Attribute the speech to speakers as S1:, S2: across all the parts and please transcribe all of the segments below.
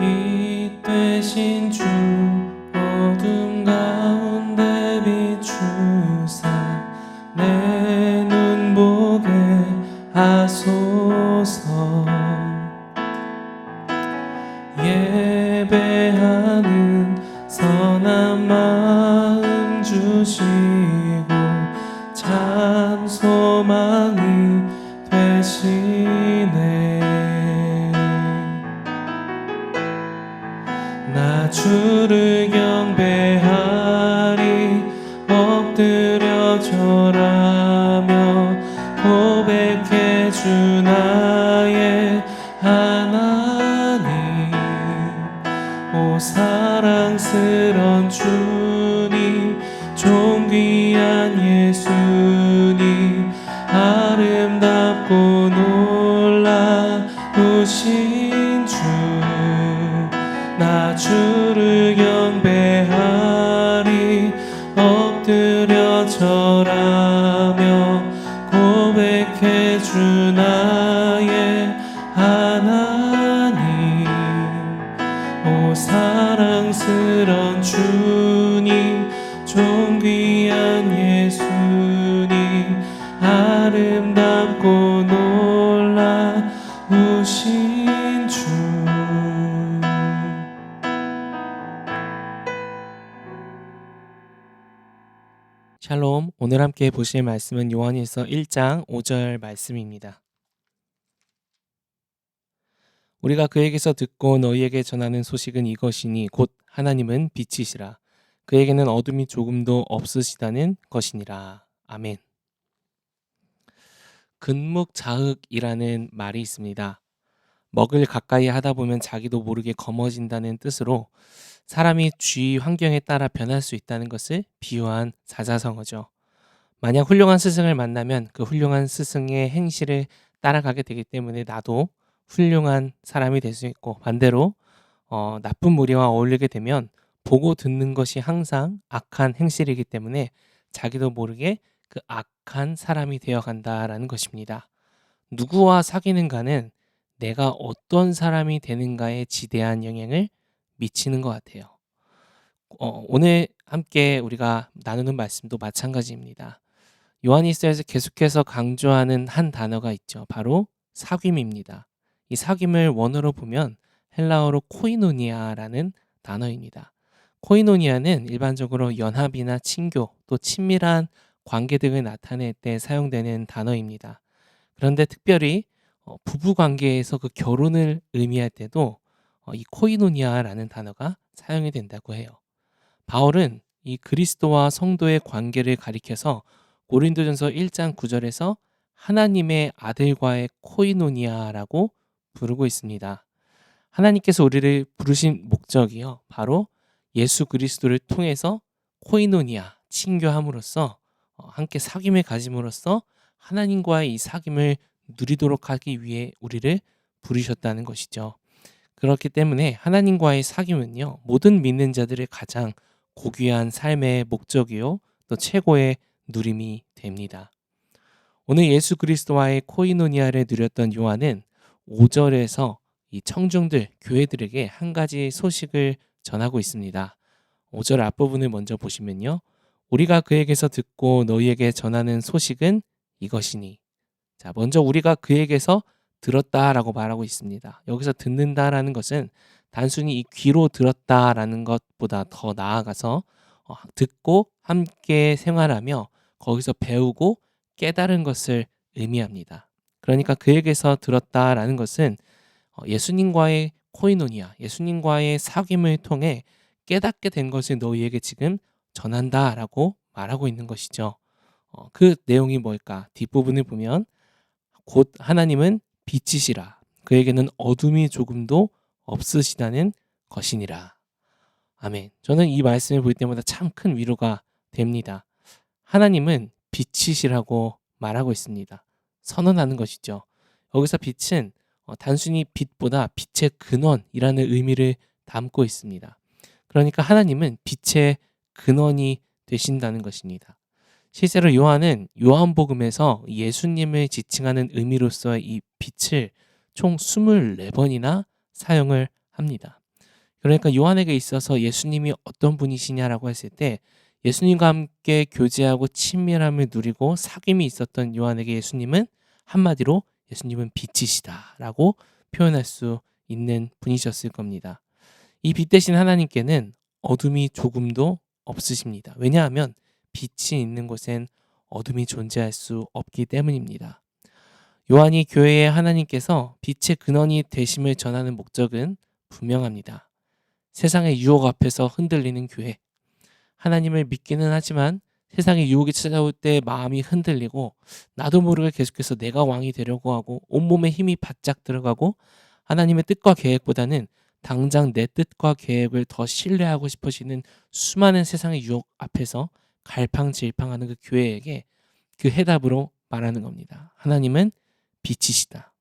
S1: 빛 되신 주 어둠 가운데 비추사 내 눈 보게 하소서. 예배하는 선한 마음 주시고 참 소망이 되시네. 나 주를 경배하리 엎드려 절하며 고백해 주 나의 하나님. 오 사랑스런 주님 존귀한 예수님 아름답고 놀라우신 주. 나 주를 경배하리 엎드려 절하며 고백해 주 나의 하나님. 오 사랑스런 주님 존귀한 예수님 아름답고 놀라우신 주. 샬롬. 오늘 함께 보실 말씀은 요한일서 1장 5절 말씀입니다. 우리가 그에게서 듣고 너희에게 전하는 소식은 이것이니 곧 하나님은 빛이시라 그에게는 어둠이 조금도 없으시다는 것이니라. 아멘. 근묵자흑이라는 말이 있습니다. 먹을 가까이 하다 보면 자기도 모르게 검어진다는 뜻으로 사람이 주위 환경에 따라 변할 수 있다는 것을 비유한 사자성어죠. 만약 훌륭한 스승을 만나면 그 훌륭한 스승의 행실을 따라가게 되기 때문에 나도 훌륭한 사람이 될 수 있고, 반대로 나쁜 무리와 어울리게 되면 보고 듣는 것이 항상 악한 행실이기 때문에 자기도 모르게 그 악한 사람이 되어간다라는 것입니다. 누구와 사귀는가는 내가 어떤 사람이 되는가에 지대한 영향을 미치는 것 같아요. 오늘 함께 우리가 나누는 말씀도 마찬가지입니다. 요한일서에서 계속해서 강조하는 한 단어가 있죠. 바로 사귐입니다. 이 사귐을 원어로 보면 헬라어로 코이노니아라는 단어입니다. 코이노니아는 일반적으로 연합이나 친교 또 친밀한 관계 등을 나타낼 때 사용되는 단어입니다. 그런데 특별히 부부 관계에서 그 결혼을 의미할 때도 이 코이노니아라는 단어가 사용이 된다고 해요. 바울은 이 그리스도와 성도의 관계를 가리켜서 고린도전서 1장 9절에서 하나님의 아들과의 코이노니아라고 부르고 있습니다. 하나님께서 우리를 부르신 목적이요, 바로 예수 그리스도를 통해서 코이노니아, 친교함으로써 함께 사귐을 가짐으로써 하나님과의 이 사귐을 누리도록 하기 위해 우리를 부르셨다는 것이죠. 그렇기 때문에 하나님과의 사귐은요, 모든 믿는 자들의 가장 고귀한 삶의 목적이요 또 최고의 누림이 됩니다. 오늘 예수 그리스도와의 코이노니아를 누렸던 요한은 5절에서 이 청중들, 교회들에게 한 가지 소식을 전하고 있습니다. 5절 앞부분을 먼저 보시면요, 우리가 그에게서 듣고 너희에게 전하는 소식은 이것이니. 자, 먼저 우리가 그에게서 들었다라고 말하고 있습니다. 여기서 듣는다라는 것은 단순히 이 귀로 들었다라는 것보다 더 나아가서 듣고 함께 생활하며 거기서 배우고 깨달은 것을 의미합니다. 그러니까 그에게서 들었다라는 것은 예수님과의 코이노니아, 예수님과의 사귐을 통해 깨닫게 된 것을 너희에게 지금 전한다라고 말하고 있는 것이죠. 그 내용이 뭘까? 뒷부분을 보면 곧 하나님은 빛이시라 그에게는 어둠이 조금도 없으시다는 것이니라. 아멘. 저는 이 말씀을 볼 때마다 참 큰 위로가 됩니다. 하나님은 빛이시라고 말하고 있습니다. 선언하는 것이죠. 여기서 빛은 단순히 빛보다 빛의 근원이라는 의미를 담고 있습니다. 그러니까 하나님은 빛의 근원이 되신다는 것입니다. 실제로 요한은 요한복음에서 예수님을 지칭하는 의미로서의 이 빛을 총 24번이나 사용을 합니다. 그러니까 요한에게 있어서 예수님이 어떤 분이시냐라고 했을 때 예수님과 함께 교제하고 친밀함을 누리고 사귐이 있었던 요한에게 예수님은 한마디로 예수님은 빛이시다라고 표현할 수 있는 분이셨을 겁니다. 이 빛 대신 하나님께는 어둠이 조금도 없으십니다. 왜냐하면 빛이 있는 곳엔 어둠이 존재할 수 없기 때문입니다. 요한이 교회에 하나님께서 빛의 근원이 되심을 전하는 목적은 분명합니다. 세상의 유혹 앞에서 흔들리는 교회. 하나님을 믿기는 하지만 세상의 유혹이 찾아올 때 마음이 흔들리고 나도 모르게 계속해서 내가 왕이 되려고 하고 온몸에 힘이 바짝 들어가고 하나님의 뜻과 계획보다는 당장 내 뜻과 계획을 더 신뢰하고 싶어지는 수많은 세상의 유혹 앞에서 갈팡질팡하는 그 교회에게 그 해답으로 말하는 겁니다. 하나님은 빛이시다.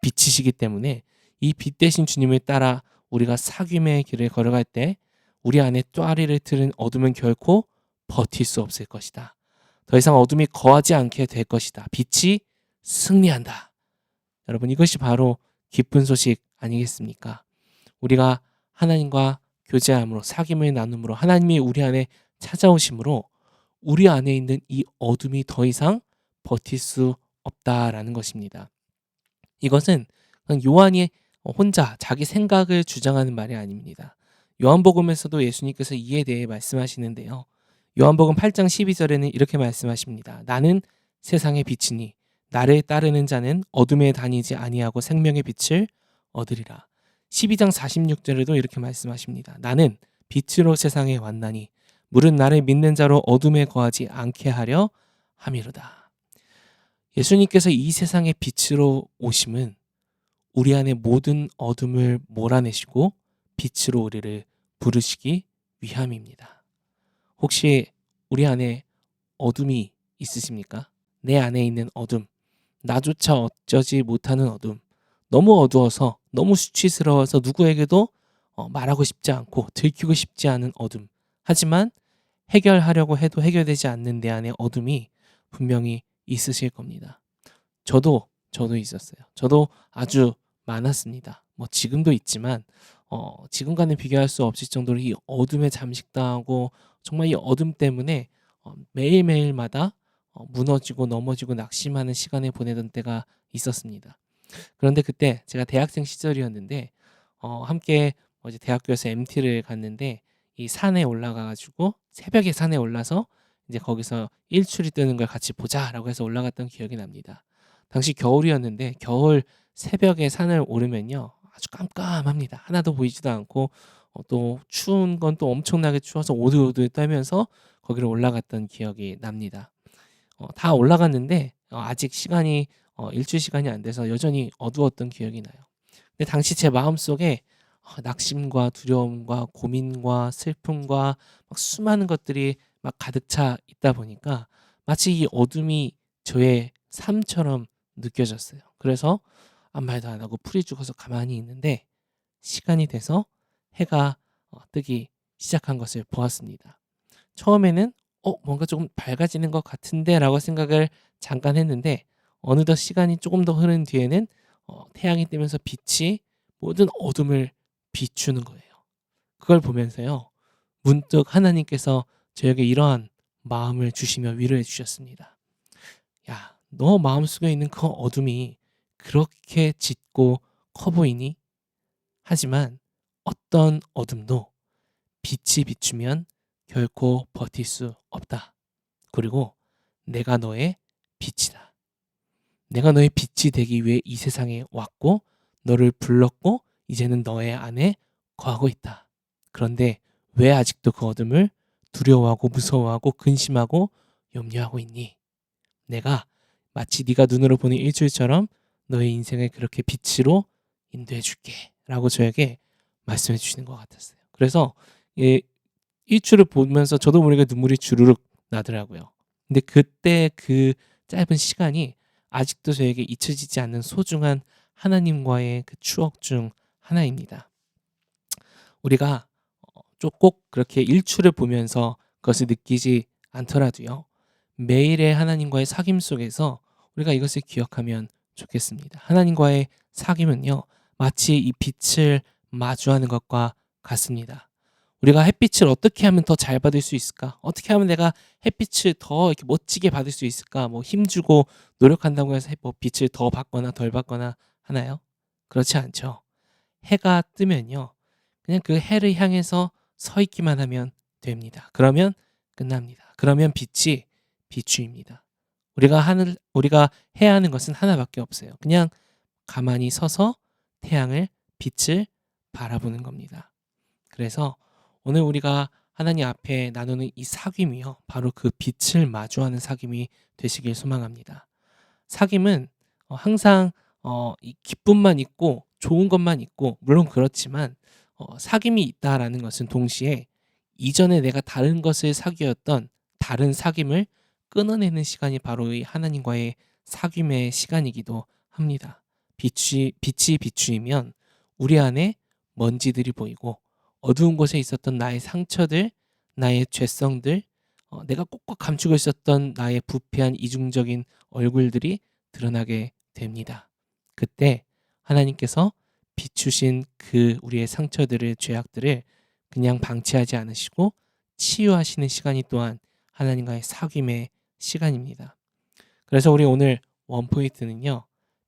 S1: 빛이시기 때문에 이 빛 대신 주님을 따라 우리가 사귐의 길을 걸어갈 때 우리 안에 또아리를 틀은 어둠은 결코 버틸 수 없을 것이다. 더 이상 어둠이 거하지 않게 될 것이다. 빛이 승리한다. 여러분, 이것이 바로 기쁜 소식 아니겠습니까? 우리가 하나님과 교제함으로 사귐을 나눔으로 하나님이 우리 안에 찾아오심으로 우리 안에 있는 이 어둠이 더 이상 버틸 수 없다라는 것입니다. 이것은 그냥 요한이 혼자 자기 생각을 주장하는 말이 아닙니다. 요한복음에서도 예수님께서 이에 대해 말씀하시는데요. 요한복음 8장 12절에는 이렇게 말씀하십니다. 나는 세상의 빛이니 나를 따르는 자는 어둠에 다니지 아니하고 생명의 빛을 얻으리라. 12장 46절에도 이렇게 말씀하십니다. 나는 빛으로 세상에 왔나니 물은 나를 믿는 자로 어둠에 거하지 않게 하려 함이로다. 예수님께서 이 세상의 빛으로 오심은 우리 안의 모든 어둠을 몰아내시고 빛으로 우리를 부르시기 위함입니다. 혹시 우리 안에 어둠이 있으십니까? 내 안에 있는 어둠, 나조차 어쩌지 못하는 어둠, 너무 어두워서 너무 수치스러워서 누구에게도 말하고 싶지 않고 들키고 싶지 않은 어둠. 하지만 해결하려고 해도 해결되지 않는 내 안의 어둠이 분명히 있으실 겁니다. 저도 있었어요. 저도 아주 많았습니다. 뭐 지금도 있지만 지금과는 비교할 수 없을 정도로 이 어둠에 잠식당하고 정말 이 어둠 때문에 매일매일마다 무너지고 넘어지고 낙심하는 시간을 보내던 때가 있었습니다. 그런데 그때 제가 대학생 시절이었는데 함께 이제 대학교에서 MT를 갔는데 이 산에 올라가 가지고 새벽에 산에 올라서 이제 거기서 일출이 뜨는 걸 같이 보자라고 해서 올라갔던 기억이 납니다. 당시 겨울이었는데 겨울 새벽에 산을 오르면요. 아주 깜깜합니다. 하나도 보이지도 않고 또 추운 건 또 엄청나게 추워서 오들오들 떨면서 거기를 올라갔던 기억이 납니다. 다 올라갔는데 아직 시간이 일출 시간이 안 돼서 여전히 어두웠던 기억이 나요. 근데 당시 제 마음속에 낙심과 두려움과 고민과 슬픔과 막 수많은 것들이 막 가득 차 있다 보니까 마치 이 어둠이 저의 삶처럼 느껴졌어요. 그래서 아무 말도 안 하고 풀이 죽어서 가만히 있는데 시간이 돼서 해가 뜨기 시작한 것을 보았습니다. 처음에는 뭔가 조금 밝아지는 것 같은데라고 생각을 잠깐 했는데 어느덧 시간이 조금 더 흐른 뒤에는 태양이 뜨면서 빛이 모든 어둠을 비추는 거예요. 그걸 보면서요. 문득 하나님께서 저에게 이러한 마음을 주시며 위로해 주셨습니다. 야, 너 마음속에 있는 그 어둠이 그렇게 짙고 커 보이니? 하지만 어떤 어둠도 빛이 비추면 결코 버틸 수 없다. 그리고 내가 너의 빛이다. 내가 너의 빛이 되기 위해 이 세상에 왔고 너를 불렀고 이제는 너의 안에 거하고 있다. 그런데 왜 아직도 그 어둠을 두려워하고 무서워하고 근심하고 염려하고 있니? 내가 마치 네가 눈으로 보는 일출처럼 너의 인생을 그렇게 빛으로 인도해 줄게 라고 저에게 말씀해 주시는 것 같았어요. 그래서 일출을 보면서 저도 모르게 눈물이 주르륵 나더라고요. 근데 그때 그 짧은 시간이 아직도 저에게 잊혀지지 않는 소중한 하나님과의 그 추억 중 하나입니다. 우리가 꼭 그렇게 일출을 보면서 그것을 느끼지 않더라도요. 매일의 하나님과의 사귐 속에서 우리가 이것을 기억하면 좋겠습니다. 하나님과의 사귐은요. 마치 이 빛을 마주하는 것과 같습니다. 우리가 햇빛을 어떻게 하면 더 잘 받을 수 있을까? 어떻게 하면 내가 햇빛을 더 이렇게 멋지게 받을 수 있을까? 뭐 힘주고 노력한다고 해서 뭐 빛을 더 받거나 덜 받거나 하나요? 그렇지 않죠. 해가 뜨면요. 그냥 그 해를 향해서 서 있기만 하면 됩니다. 그러면 끝납니다. 그러면 빛이 비추입니다. 우리가 해야 하는 것은 하나밖에 없어요. 그냥 가만히 서서 태양을 빛을 바라보는 겁니다. 그래서 오늘 우리가 하나님 앞에 나누는 이 사귐이요. 바로 그 빛을 마주하는 사귐이 되시길 소망합니다. 사귐은 항상 이 기쁨만 있고 좋은 것만 있고 물론 그렇지만 사귐이 있다라는 것은 동시에 이전에 내가 다른 것을 사귀었던 다른 사귐을 끊어내는 시간이 바로 이 하나님과의 사귐의 시간이기도 합니다. 빛이 비추이면 우리 안에 먼지들이 보이고 어두운 곳에 있었던 나의 상처들, 나의 죄성들, 내가 꼭꼭 감추고 있었던 나의 부패한 이중적인 얼굴들이 드러나게 됩니다. 그때 하나님께서 비추신 그 우리의 상처들을, 죄악들을 그냥 방치하지 않으시고 치유하시는 시간이 또한 하나님과의 사귐의 시간입니다. 그래서 우리 오늘 원포인트는요.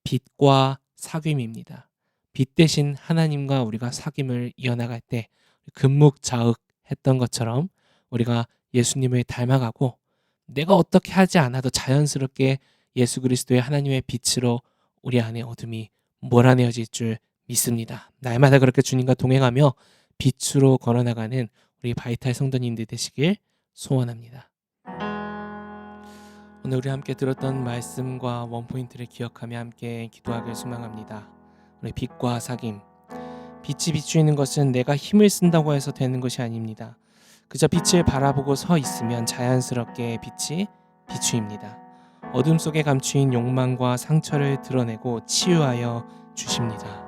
S1: 빛과 사귐입니다. 빛 대신 하나님과 우리가 사귐을 이어나갈 때 금묵자흑했던 것처럼 우리가 예수님을 닮아가고 내가 어떻게 하지 않아도 자연스럽게 예수 그리스도의 하나님의 빛으로 우리 안에 어둠이 몰아내어질 줄 믿습니다. 날마다 그렇게 주님과 동행하며 빛으로 걸어나가는 우리 바이탈 성도님들 되시길 소원합니다. 오늘 우리 함께 들었던 말씀과 원포인트를 기억하며 함께 기도하길 소망합니다. 우리 빛과 사귐. 빛이 비추이는 것은 내가 힘을 쓴다고 해서 되는 것이 아닙니다. 그저 빛을 바라보고 서 있으면 자연스럽게 빛이 비추입니다. 어둠 속에 감추인 욕망과 상처를 드러내고 치유하여 주십니다.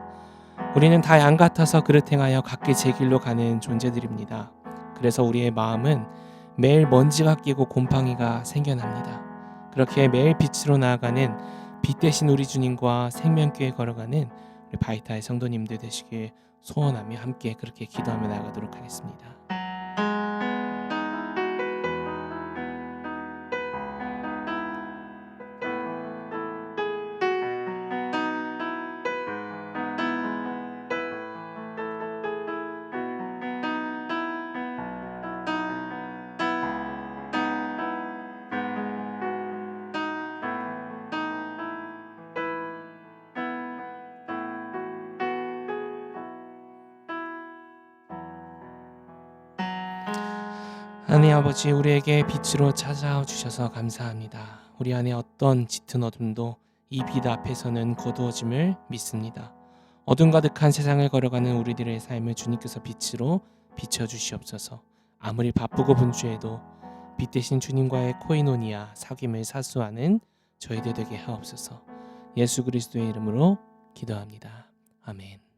S1: 우리는 다 양 같아서 그릇 행하여 각기 제 길로 가는 존재들입니다. 그래서 우리의 마음은 매일 먼지가 끼고 곰팡이가 생겨납니다. 그렇게 매일 빛으로 나아가는 빛 대신 우리 주님과 생명교회 걸어가는 우리 바이탈 성도님들 되시길 소원하며 함께 그렇게 기도하며 나아가도록 하겠습니다. 하나님 아버지, 우리에게 빛으로 찾아와 주셔서 감사합니다. 우리 안에 어떤 짙은 어둠도 이 빛 앞에서는 거두어짐을 믿습니다. 어둠 가득한 세상을 걸어가는 우리들의 삶을 주님께서 빛으로 비춰주시옵소서. 아무리 바쁘고 분주해도 빛 대신 주님과의 코이노니아 사귐을 사수하는 저희들 되게 하옵소서. 예수 그리스도의 이름으로 기도합니다. 아멘.